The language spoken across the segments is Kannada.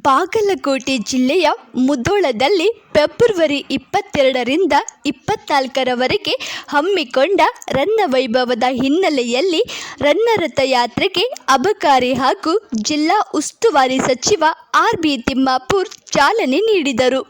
ಬಾಗಲಕೋಟೆ ಜಿಲ್ಲೆಯ ಮುಧೋಳದಲ್ಲಿ ಫೆಬ್ರವರಿ 22ರಿಂದ 24ರವರೆಗೆ ಹಮ್ಮಿಕೊಂಡ ರನ್ನ ವೈಭವದ ಹಿನ್ನೆಲೆಯಲ್ಲಿ ರನ್ನ ರಥಯಾತ್ರೆಗೆ ಅಬಕಾರಿ ಹಾಗೂ ಜಿಲ್ಲಾ ಉಸ್ತುವಾರಿ ಸಚಿವ ಆರ್.ಬಿ. ತಿಮ್ಮಾಪುರ್ ಚಾಲನೆ ನೀಡಿದರು.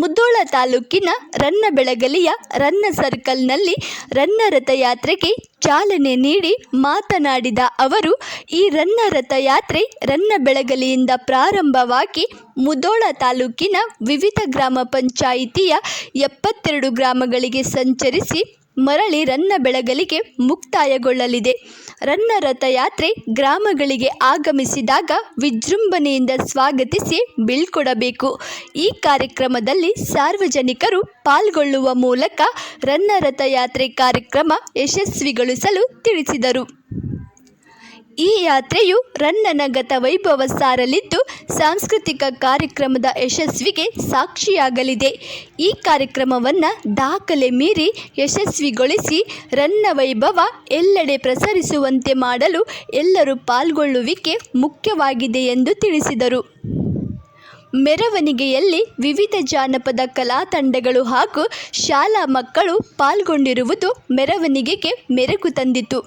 ಮುಧೋಳ ತಾಲೂಕಿನ ರನ್ನಬೆಳಗಲಿಯ ರನ್ನ ಸರ್ಕಲ್ನಲ್ಲಿ ರನ್ನ ರಥಯಾತ್ರೆಗೆ ಚಾಲನೆ ನೀಡಿ ಮಾತನಾಡಿದ ಅವರು, ಈ ರನ್ನ ರಥಯಾತ್ರೆ ರನ್ನಬೆಳಗಲಿಯಿಂದ ಪ್ರಾರಂಭವಾಗಿ ಮುಧೋಳ ತಾಲೂಕಿನ ವಿವಿಧ ಗ್ರಾಮ ಪಂಚಾಯಿತಿಯ 72 ಗ್ರಾಮಗಳಿಗೆ ಸಂಚರಿಸಿ ಮರಳಿ ರನ್ನಬೆಳಗಲಿಗೆ ಮುಕ್ತಾಯಗೊಳ್ಳಲಿದೆ. ರನ್ನ ರಥಯಾತ್ರೆ ಗ್ರಾಮಗಳಿಗೆ ಆಗಮಿಸಿದಾಗ ವಿಜೃಂಭಣೆಯಿಂದ ಸ್ವಾಗತಿಸಿ ಬೀಳ್ಕೊಡಬೇಕು. ಈ ಕಾರ್ಯಕ್ರಮದಲ್ಲಿ ಸಾರ್ವಜನಿಕರು ಪಾಲ್ಗೊಳ್ಳುವ ಮೂಲಕ ರನ್ನ ರಥಯಾತ್ರೆ ಕಾರ್ಯಕ್ರಮ ಯಶಸ್ವಿಗೊಳಿಸಲು ತಿಳಿಸಿದರು. ಈ ಯಾತ್ರೆಯು ರನ್ನನ ಗತವೈಭವ ಸಾರಲಿದ್ದು, ಸಾಂಸ್ಕೃತಿಕ ಕಾರ್ಯಕ್ರಮದ ಯಶಸ್ವಿಗೆ ಸಾಕ್ಷಿಯಾಗಲಿದೆ. ಈ ಕಾರ್ಯಕ್ರಮವನ್ನು ದಾಖಲೆ ಮೀರಿ ಯಶಸ್ವಿಗೊಳಿಸಿ ರನ್ನ ವೈಭವ ಎಲ್ಲೆಡೆ ಪ್ರಸರಿಸುವಂತೆ ಮಾಡಲು ಎಲ್ಲರೂ ಪಾಲ್ಗೊಳ್ಳುವಿಕೆ ಮುಖ್ಯವಾಗಿದೆ ಎಂದು ತಿಳಿಸಿದರು. ಮೆರವಣಿಗೆಯಲ್ಲಿ ವಿವಿಧ ಜಾನಪದ ಕಲಾ ತಂಡಗಳು ಹಾಗೂ ಶಾಲಾ ಮಕ್ಕಳು ಪಾಲ್ಗೊಂಡಿರುವುದು ಮೆರವಣಿಗೆಗೆ ಮೆರುಗು ತಂದಿತು.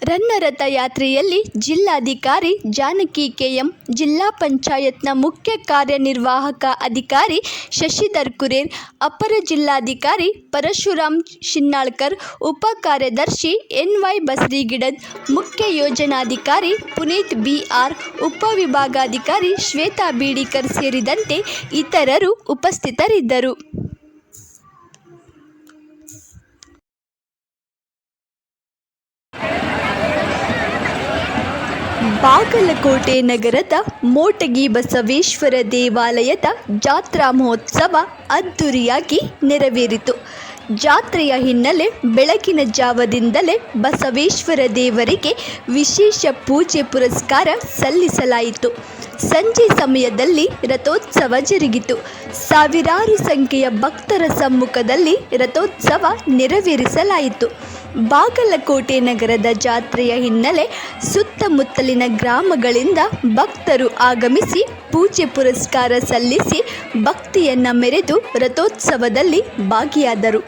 ರನ್ನ ರಥಯಾತ್ರೆಯಲ್ಲಿ ಜಿಲ್ಲಾಧಿಕಾರಿ ಜಾನಕಿ ಕೆ.ಎಂ, ಜಿಲ್ಲಾ ಪಂಚಾಯತ್ನ ಮುಖ್ಯ ಕಾರ್ಯನಿರ್ವಾಹಕ ಅಧಿಕಾರಿ ಶಶಿಧರ್ ಕುರೇರ್, ಅಪರ ಜಿಲ್ಲಾಧಿಕಾರಿ ಪರಶುರಾಮ್ ಶಿನ್ನಾಳ್ಕರ್, ಉಪ ಕಾರ್ಯದರ್ಶಿ ಎನ್.ವೈ. ಬಸ್ರಿಗಿಡದ್, ಮುಖ್ಯ ಯೋಜನಾಧಿಕಾರಿ ಪುನೀತ್ ಬಿ.ಆರ್., ಉಪವಿಭಾಗಾಧಿಕಾರಿ ಶ್ವೇತಾ ಬೀಡಿಕರ್ ಸೇರಿದಂತೆ ಇತರರು ಉಪಸ್ಥಿತರಿದ್ದರು. ಬಾಗಲಕೋಟೆ ನಗರದ ಮೋಟಗಿ ಬಸವೇಶ್ವರ ದೇವಾಲಯದ ಜಾತ್ರಾ ಮಹೋತ್ಸವ ಅದ್ದೂರಿಯಾಗಿ ನೆರವೇರಿತು. ಜಾತ್ರೆಯ ಹಿನ್ನೆಲೆ ಬೆಳಗಿನ ಜಾವದಿಂದಲೇ ಬಸವೇಶ್ವರ ದೇವರಿಗೆ ವಿಶೇಷ ಪೂಜೆ ಪುರಸ್ಕಾರ ಸಲ್ಲಿಸಲಾಯಿತು. ಸಂಜೆ ಸಮಯದಲ್ಲಿ ರಥೋತ್ಸವ ಜರುಗಿತು. ಸಾವಿರಾರು ಸಂಖ್ಯೆಯ ಭಕ್ತರ ಸಮ್ಮುಖದಲ್ಲಿ ರಥೋತ್ಸವ ನೆರವೇರಿಸಲಾಯಿತು. ಬಾಗಲಕೋಟೆ ನಗರದ ಜಾತ್ರೆಯ ಹಿನ್ನೆಲೆ ಸುತ್ತಮುತ್ತಲಿನ ಗ್ರಾಮಗಳಿಂದ ಭಕ್ತರು ಆಗಮಿಸಿ ಪೂಜೆ ಪುರಸ್ಕಾರ ಸಲ್ಲಿಸಿ ಭಕ್ತಿಯನ್ನು ಮೆರೆದು ರಥೋತ್ಸವದಲ್ಲಿ ಭಾಗಿಯಾದರು.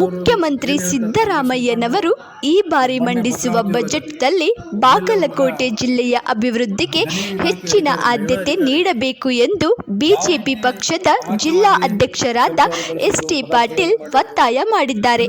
ಮುಖ್ಯಮಂತ್ರಿ ಸಿದ್ದರಾಮಯ್ಯನವರು ಈ ಬಾರಿ ಮಂಡಿಸುವ ಬಜೆಟ್ನಲ್ಲಿ ಬಾಗಲಕೋಟೆ ಜಿಲ್ಲೆಯ ಅಭಿವೃದ್ಧಿಗೆ ಹೆಚ್ಚಿನ ಆದ್ಯತೆ ನೀಡಬೇಕು ಎಂದು ಬಿಜೆಪಿ ಪಕ್ಷದ ಜಿಲ್ಲಾ ಅಧ್ಯಕ್ಷರಾದ ಎಸ್.ಟಿ. ಪಾಟೀಲ್ ಒತ್ತಾಯ ಮಾಡಿದ್ದಾರೆ.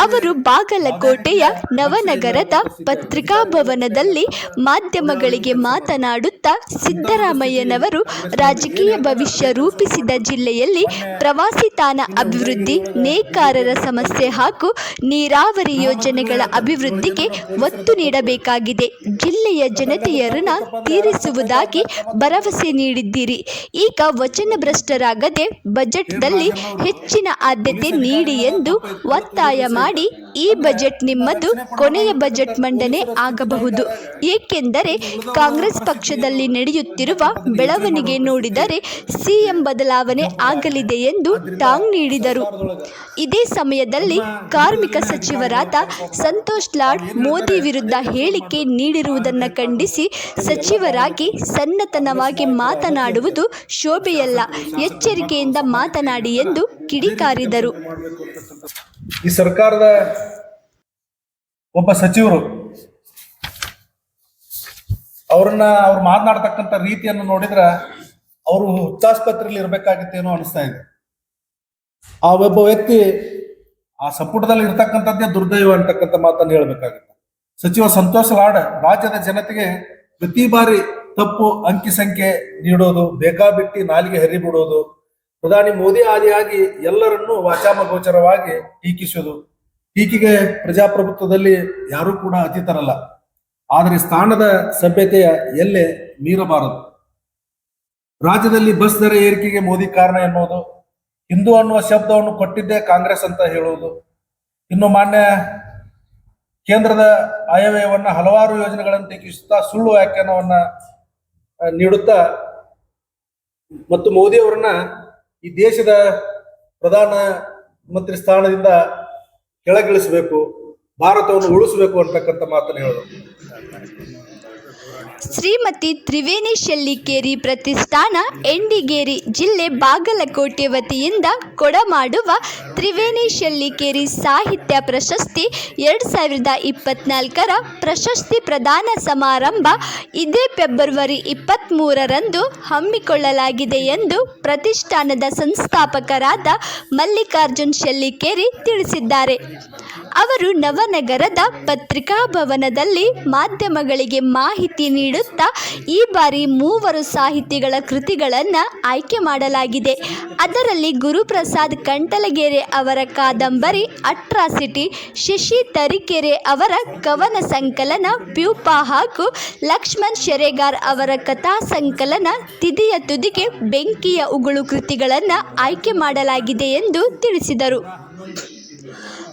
ಅವರು ಬಾಗಲಕೋಟೆಯ ನವನಗರದ ಪತ್ರಿಕಾಭವನದಲ್ಲಿ ಮಾಧ್ಯಮಗಳಿಗೆ ಮಾತನಾಡುತ್ತಾ, ಸಿದ್ದರಾಮಯ್ಯನವರು ರಾಜಕೀಯ ಭವಿಷ್ಯ ರೂಪಿಸಿದ ಜಿಲ್ಲೆಯಲ್ಲಿ ಪ್ರವಾಸಿ ತಾಣ ಅಭಿವೃದ್ಧಿ, ನೇಕಾರರ ಸಮಸ್ಯೆ ಹಾಗೂ ನೀರಾವರಿ ಯೋಜನೆಗಳ ಅಭಿವೃದ್ಧಿಗೆ ಒತ್ತು ನೀಡಬೇಕಾಗಿದೆ. ಜಿಲ್ಲೆಯ ಜನತೆಯ ಋಣ ತೀರಿಸುವುದಾಗಿ ಭರವಸೆ ನೀಡಿದ್ದೀರಿ. ಈಗ ವಚನಭ್ರಷ್ಟರಾಗದೆ ಬಜೆಟ್ನಲ್ಲಿ ಹೆಚ್ಚಿನ ಆದ್ಯತೆ ನೀಡಿ ಎಂದು ಒತ್ತಾಯ ಮಾಡಿ, ಈ ಬಜೆಟ್ ನಿಮ್ಮದು ಕೊನೆಯ ಬಜೆಟ್ ಮಂಡನೆ ಆಗಬಹುದು. ಏಕೆಂದರೆ ಕಾಂಗ್ರೆಸ್ ಪಕ್ಷದಲ್ಲಿ ನಡೆಯುತ್ತಿರುವ ಬೆಳವಣಿಗೆ ನೋಡಿದರೆ ಸಿಎಂ ಬದಲಾವಣೆ ಆಗಲಿದೆ ಎಂದು ಟಾಂಗ್ ನೀಡಿದರು. ಇದೇ ಸಮಯದಲ್ಲಿ ಕಾರ್ಮಿಕ ಸಚಿವರಾದ ಸಂತೋಷ್ ಲಾಡ್ ಮೋದಿ ವಿರುದ್ಧ ಹೇಳಿಕೆ ನೀಡಿರುವುದನ್ನು ಖಂಡಿಸಿ ಸಚಿವರಾಗಿ ಸಣ್ಣತನವಾಗಿ ಮಾತನಾಡುವುದು ಶೋಭೆಯಲ್ಲ, ಎಚ್ಚರಿಕೆಯಿಂದ ಮಾತನಾಡಿ ಎಂದು ಕಿಡಿಕಾರಿದರು. ಈ ಸರ್ಕಾರದ ಒಬ್ಬ ಸಚಿವರು ಅವ್ರು ಮಾತನಾಡ್ತಕ್ಕಂಥ ರೀತಿಯನ್ನು ನೋಡಿದ್ರೆ ಅವರು ಹುಚ್ಚಾಸ್ಪತ್ರೆಯಲ್ಲಿ ಇರಬೇಕಾಗಿತ್ತೇನೋ ಅನಿಸ್ತಾ ಇದೆ. ಆ ಒಬ್ಬ ವ್ಯಕ್ತಿ ಆ ಸಂಪುಟದಲ್ಲಿ ಇರ್ತಕ್ಕಂಥದ್ದೇ ದುರ್ದೈವ ಅಂತಕ್ಕಂಥ ಮಾತನ್ನು ಹೇಳ್ಬೇಕಾಗುತ್ತೆ. ಸಚಿವ ಸಂತೋಷ್ ಲಾಡ್ ರಾಜ್ಯದ ಜನತೆಗೆ ಪ್ರತಿ ಬಾರಿ ತಪ್ಪು ಅಂಕಿ ಸಂಖ್ಯೆ ನೀಡೋದು, ಬೇಕಾಬಿಟ್ಟಿ ನಾಲಿಗೆ ಹರಿಬಿಡೋದು, ಪ್ರಧಾನಿ ಮೋದಿ ಆದಿಯಾಗಿ ಎಲ್ಲರನ್ನೂ ವಾಚಾಮಗೋಚರವಾಗಿ ಟೀಕಿಸುವುದು. ಟೀಕೆಗೆ ಪ್ರಜಾಪ್ರಭುತ್ವದಲ್ಲಿ ಯಾರೂ ಕೂಡ ಅತೀತರಲ್ಲ. ಆದರೆ ಸ್ಥಾನದ ಸಭ್ಯತೆಯ ಎಲ್ಲೆ ಮೀರಬಾರದು. ರಾಜ್ಯದಲ್ಲಿ ಬಸ್ ದರ ಏರಿಕೆಗೆ ಮೋದಿ ಕಾರಣ ಎನ್ನುವುದು, ಹಿಂದೂ ಅನ್ನುವ ಶಬ್ದವನ್ನು ಕೊಟ್ಟಿದ್ದೇ ಕಾಂಗ್ರೆಸ್ ಅಂತ ಹೇಳುವುದು, ಇನ್ನು ಮಾನ್ಯ ಕೇಂದ್ರದ ಆಯವ್ಯಯವನ್ನ ಹಲವಾರು ಯೋಜನೆಗಳನ್ನು ಟೀಕಿಸುತ್ತಾ ಸುಳ್ಳು ವ್ಯಾಖ್ಯಾನವನ್ನ ನೀಡುತ್ತಾ ಮತ್ತು ಮೋದಿ ಅವರನ್ನ ಈ ದೇಶದ ಪ್ರಧಾನ ಮಂತ್ರಿ ಸ್ಥಾನದಿಂದ ಕೆಳಗಿಳಿಸಬೇಕು, ಭಾರತವನ್ನು ಉಳಿಸಬೇಕು ಅಂತಕ್ಕಂಥ ಮಾತನ್ನು ಹೇಳೋದು. ಶ್ರೀಮತಿ ತ್ರಿವೇಣಿ ಶೆಲ್ಲಿಕೇರಿ ಪ್ರತಿಷ್ಠಾನ ಎಂಡಿಗೇರಿ ಜಿಲ್ಲೆ ಬಾಗಲಕೋಟೆ ವತಿಯಿಂದ ಕೊಡಮಾಡುವ ತ್ರಿವೇಣಿ ಶೆಲ್ಲಿಕೇರಿ ಸಾಹಿತ್ಯ ಪ್ರಶಸ್ತಿ 2024 ಪ್ರಶಸ್ತಿ ಪ್ರದಾನ ಸಮಾರಂಭ ಇದೇ ಫೆಬ್ರವರಿ 23ರಂದು ಹಮ್ಮಿಕೊಳ್ಳಲಾಗಿದೆ ಎಂದು ಪ್ರತಿಷ್ಠಾನದ ಸಂಸ್ಥಾಪಕರಾದ ಮಲ್ಲಿಕಾರ್ಜುನ್ ಶೆಲ್ಲಿಕೇರಿ ತಿಳಿಸಿದ್ದಾರೆ. ಅವರು ನವನಗರದ ಪತ್ರಿಕಾ ಭವನದಲ್ಲಿ ಮಾಧ್ಯಮಗಳಿಗೆ ಮಾಹಿತಿ ನೀಡುತ್ತಾ ಈ ಬಾರಿ 3 ಸಾಹಿತಿಗಳ ಕೃತಿಗಳನ್ನು ಆಯ್ಕೆ ಮಾಡಲಾಗಿದೆ. ಅದರಲ್ಲಿ ಗುರುಪ್ರಸಾದ್ ಕಂಟಲಗೆರೆ ಅವರ ಕಾದಂಬರಿ ಅಟ್ರಾಸಿಟಿ, ಶಶಿ ತರೀಕೆರೆ ಅವರ ಕವನ ಸಂಕಲನ ಪ್ಯೂಪಾ ಹಾಗೂ ಲಕ್ಷ್ಮಣ್ ಶೆರೆಗಾರ್ ಅವರ ಕಥಾ ಸಂಕಲನ ತಿದಿಯ ತುದಿಗೆ ಬೆಂಕಿಯ ಉಗುಳು ಕೃತಿಗಳನ್ನು ಆಯ್ಕೆ ಮಾಡಲಾಗಿದೆ ಎಂದು ತಿಳಿಸಿದರು.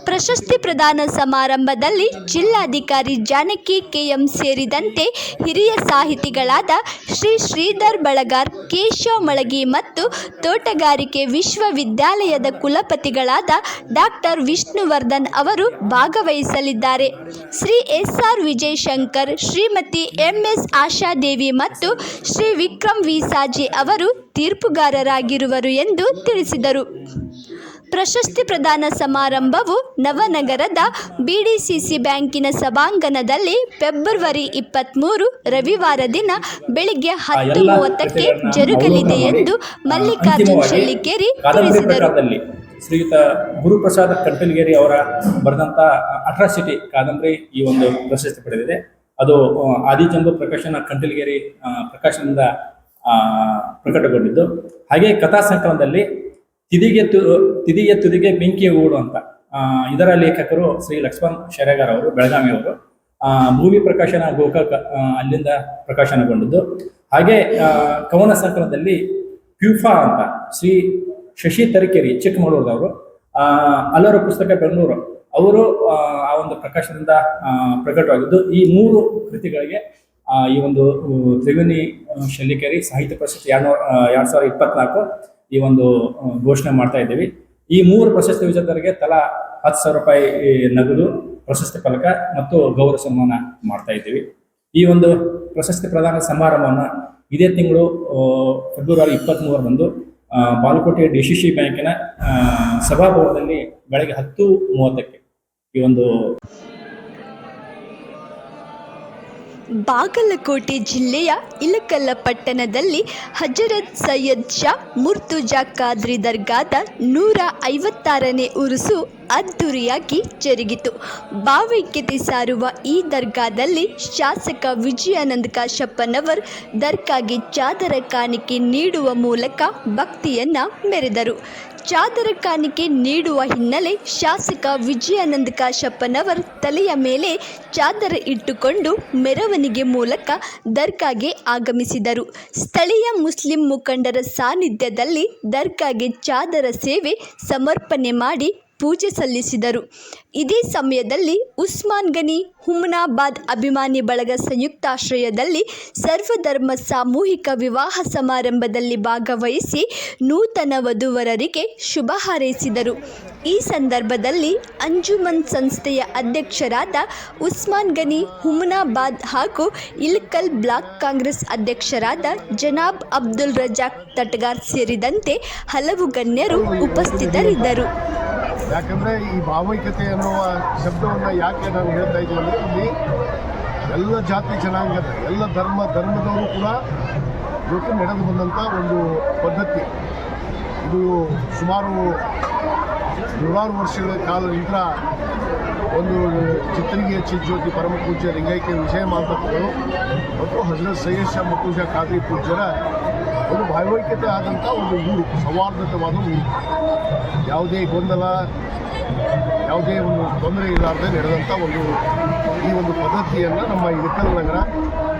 ಪ್ರಶಸ್ತಿ ಪ್ರದಾನ ಸಮಾರಂಭದಲ್ಲಿ ಜಿಲ್ಲಾಧಿಕಾರಿ ಜಾನಕಿ ಕೆಎಂ ಸೇರಿದಂತೆ ಹಿರಿಯ ಸಾಹಿತಿಗಳಾದ ಶ್ರೀ ಶ್ರೀಧರ್ ಬಳಗಾರ್, ಕೇಶವ್ ಮಳಗಿ ಮತ್ತು ತೋಟಗಾರಿಕೆ ವಿಶ್ವವಿದ್ಯಾಲಯದ ಕುಲಪತಿಗಳಾದ ಡಾಕ್ಟರ್ ವಿಷ್ಣುವರ್ಧನ್ ಅವರು ಭಾಗವಹಿಸಲಿದ್ದಾರೆ. ಶ್ರೀ ಎಸ್.ಆರ್. ವಿಜಯಶಂಕರ್, ಶ್ರೀಮತಿ ಎಂ.ಎಸ್. ಆಶಾದೇವಿ ಮತ್ತು ಶ್ರೀ ವಿಕ್ರಮ್ ವಿ. ಸಾಜಿ ಅವರು ತೀರ್ಪುಗಾರರಾಗಿರುವರು ಎಂದು ತಿಳಿಸಿದರು. ಪ್ರಶಸ್ತಿ ಪ್ರದಾನ ಸಮಾರಂಭವು ನವನಗರದ ಬಿಡಿಸಿಸಿ ಬ್ಯಾಂಕಿನ ಸಭಾಂಗಣದಲ್ಲಿ ಫೆಬ್ರವರಿ 23 ರವಿವಾರ ದಿನ ಬೆಳಿಗ್ಗೆ 10:30ಕ್ಕೆ ಜರುಗಲಿದೆ ಎಂದು ಮಲ್ಲಿಕಾರ್ಜುನ್ ಶೆಲ್ಲಿಕೇರಿ ತಿಳಿಸಿದರು. ಶ್ರೀಯುತ ಗುರುಪ್ರಸಾದ್ ಕಂಟಲಗೆರೆ ಅವರ ಬರೆದಂಥ ಅಟ್ರಾಸಿಟಿ ಕಾದಂಬರಿ ಈ ಒಂದು ಪ್ರಶಸ್ತಿ ಪಡೆದಿದೆ. ಅದು ಆದಿಚಂದು ಪ್ರಕಾಶನ ಕಂಟಲಗೆರೆ ಪ್ರಕಾಶನದಿಂದ ಪ್ರಕಟಗೊಂಡಿದ್ದು. ಹಾಗೆ ಕಥಾ ಸಂಕಲನದಲ್ಲಿ ತಿದಿಯ ತುದಿಗೆ ಬೆಂಕಿಯ ಊಡು ಅಂತ ಇದರ ಲೇಖಕರು ಶ್ರೀ ಲಕ್ಷ್ಮಣ್ ಶೆರೆಗಾರ್ ಅವರು, ಬೆಳಗಾವಿಯವರು. ಭೂಮಿ ಪ್ರಕಾಶನ ಗೋಕಾಕ ಅಲ್ಲಿಂದ ಪ್ರಕಾಶನಗೊಂಡದ್ದು. ಹಾಗೆ ಕವನ ಸಂಕಲನದಲ್ಲಿ ಪ್ಯೂಫಾ ಅಂತ ಶ್ರೀ ಶಶಿ ತರೀಕೆರೆ ಚಿಕ್ಕಮಗಳೂರದವರು, ಅಲ್ಲರ ಪುಸ್ತಕ ಬೆಂಗಳೂರು ಅವರು ಆ ಒಂದು ಪ್ರಕಾಶನದಿಂದ ಪ್ರಕಟವಾಗಿದ್ದು. ಈ 3 ಕೃತಿಗಳಿಗೆ ಈ ಒಂದು ತ್ರಿವೇಣಿ ಶೆಲ್ಲಿಕೇರಿ ಸಾಹಿತ್ಯ ಪ್ರಶಸ್ತಿ 2024 ಈ ಒಂದು ಘೋಷಣೆ ಮಾಡ್ತಾ ಇದ್ದೀವಿ. ಈ 3 ಪ್ರಶಸ್ತಿ ವಿಜೇತರಿಗೆ ತಲಾ 10,000 ರೂಪಾಯಿ ನಗದು, ಪ್ರಶಸ್ತಿ ಫಲಕ ಮತ್ತು ಗೌರವ ಸನ್ಮಾನ ಮಾಡ್ತಾ ಇದ್ದೀವಿ. ಈ ಒಂದು ಪ್ರಶಸ್ತಿ ಪ್ರದಾನ ಸಮಾರಂಭವನ್ನು ಇದೇ ತಿಂಗಳು ಫೆಬ್ರವರಿ 23ರಂದು ಬಾಗಲಕೋಟೆ ಡಿಸಿಸಿ ಬ್ಯಾಂಕಿನ ಸಭಾಭವನದಲ್ಲಿ ಬೆಳಗ್ಗೆ 10:30ಕ್ಕೆ ಈ ಒಂದು ಬಾಗಲಕೋಟೆ ಜಿಲ್ಲೆಯ ಇಲಕಲ್ಲ ಪಟ್ಟಣದಲ್ಲಿ ಹಜರತ್ ಸೈಯದ್ ಶಾ ಮುರ್ತುಜಾ ಖಾದ್ರಿ ದರ್ಗಾದ 156ನೇ ಉರುಸು ಅದ್ದೂರಿಯಾಗಿ ಜರುಗಿತು. ಭಾವೈಕ್ಯತೆ ಸಾರುವ ಈ ದರ್ಗಾದಲ್ಲಿ ಶಾಸಕ ವಿಜಯಾನಂದ ಕಾಶಪ್ಪನವರ್ ದರ್ಗಾಗೆ ಚಾದರ ಕಾಣಿಕೆ ನೀಡುವ ಮೂಲಕ ಭಕ್ತಿಯನ್ನ ಮೆರೆದರು. ಚಾದರ ಕಾಣಿಕೆ ನೀಡುವ ಹಿನ್ನೆಲೆ ಶಾಸಕ ವಿಜಯಾನಂದ ಕಾಶಪ್ಪನವರ್ ತಲೆಯ ಮೇಲೆ ಚಾದರ ಇಟ್ಟುಕೊಂಡು ಮೆರವಣಿಗೆ ಮೂಲಕ ದರ್ಗಾಗೆ ಆಗಮಿಸಿದರು. ಸ್ಥಳೀಯ ಮುಸ್ಲಿಂ ಮುಖಂಡರ ಸಾನ್ನಿಧ್ಯದಲ್ಲಿ ದರ್ಗಾಗೆ ಚಾದರ ಸೇವೆ ಸಮರ್ಪಣೆ ಮಾಡಿ ಪೂಜೆ ಸಲ್ಲಿಸಿದರು. ಇದೇ ಸಮಯದಲ್ಲಿ ಉಸ್ಮಾನ್ ಗನಿ ಹುಮನಾಬಾದ್ ಅಭಿಮಾನಿ ಬಳಗ ಸಂಯುಕ್ತಾಶ್ರಯದಲ್ಲಿ ಸರ್ವಧರ್ಮ ಸಾಮೂಹಿಕ ವಿವಾಹ ಸಮಾರಂಭದಲ್ಲಿ ಭಾಗವಹಿಸಿ ನೂತನ ವಧುವರರಿಗೆ ಶುಭ ಹಾರೈಸಿದರು. ಈ ಸಂದರ್ಭದಲ್ಲಿ ಅಂಜುಮನ್ ಸಂಸ್ಥೆಯ ಅಧ್ಯಕ್ಷರಾದ ಉಸ್ಮಾನ್ ಗನಿ ಹುಮನಾಬಾದ್ ಹಾಗೂ ಇಳಕಲ್ ಬ್ಲಾಕ್ ಕಾಂಗ್ರೆಸ್ ಅಧ್ಯಕ್ಷರಾದ ಜನಾಬ್ ಅಬ್ದುಲ್ ರಜಾಕ್ ತಟಗಾರ್ ಸೇರಿದಂತೆ ಹಲವು ಗಣ್ಯರು ಉಪಸ್ಥಿತರಿದ್ದರು. ಯಾಕಂದರೆ ಈ ಭಾವೈಕ್ಯತೆ ಅನ್ನುವ ಶಬ್ದವನ್ನು ಯಾಕೆ ನಾನು ಹೇಳ್ತಾ ಇದ್ದೀವಿ ಅಂದರೆ, ಇಲ್ಲಿ ಎಲ್ಲ ಜಾತಿ ಜನಾಂಗದ ಎಲ್ಲ ಧರ್ಮದವರು ಕೂಡ ಇವತ್ತು ನಡೆದು ಬಂದಂಥ ಒಂದು ಪದ್ಧತಿ. ಇದು ಸುಮಾರು 100 ವರ್ಷಗಳ ಕಾಲದಿಂದ ಒಂದು ಚಿತ್ತರಿಗೆಯ ಚಿಜ್ಯೋತಿ ಪರಮ ಪೂಜ್ಯ ಲಿಂಗೈಕ್ಯ ವಿಜಯ ಮಾಲ್ಪತ್ರಿಗಳು ಮತ್ತು ಹಜರತ್ ಸೈಯದ್ ಶಾ ಮುರ್ತುಜಾ ಖಾದ್ರಿ ಪೂಜ್ಯರ ಒಂದು ಭಾವೈಕ್ಯತೆ ಆದಂಥ ಒಂದು ಊರು, ಸೌಹಾರ್ದತವಾದ ಊರು, ಯಾವುದೇ ಗೊಂದಲ, ಯಾವುದೇ ಒಂದು ತೊಂದರೆ ಇರಲಾರ್ದೆ ನಡೆದಂಥ ಈ ಒಂದು ಪದ್ಧತಿಯನ್ನು ನಮ್ಮ ಇಳಕಲ್ ನಗರ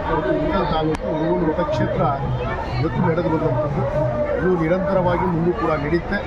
ಮತ್ತು ಇಳಕಲ್ ತಾಲೂಕು ಹುನಗುಂದ ಮತಕ್ಷೇತ್ರ ಇವತ್ತು ನಡೆದು ಬಂದಂಥದ್ದು. ಇದು ನಿರಂತರವಾಗಿ ಮುಂದೂ ಕೂಡ ನಡೆಯುತ್ತೆ.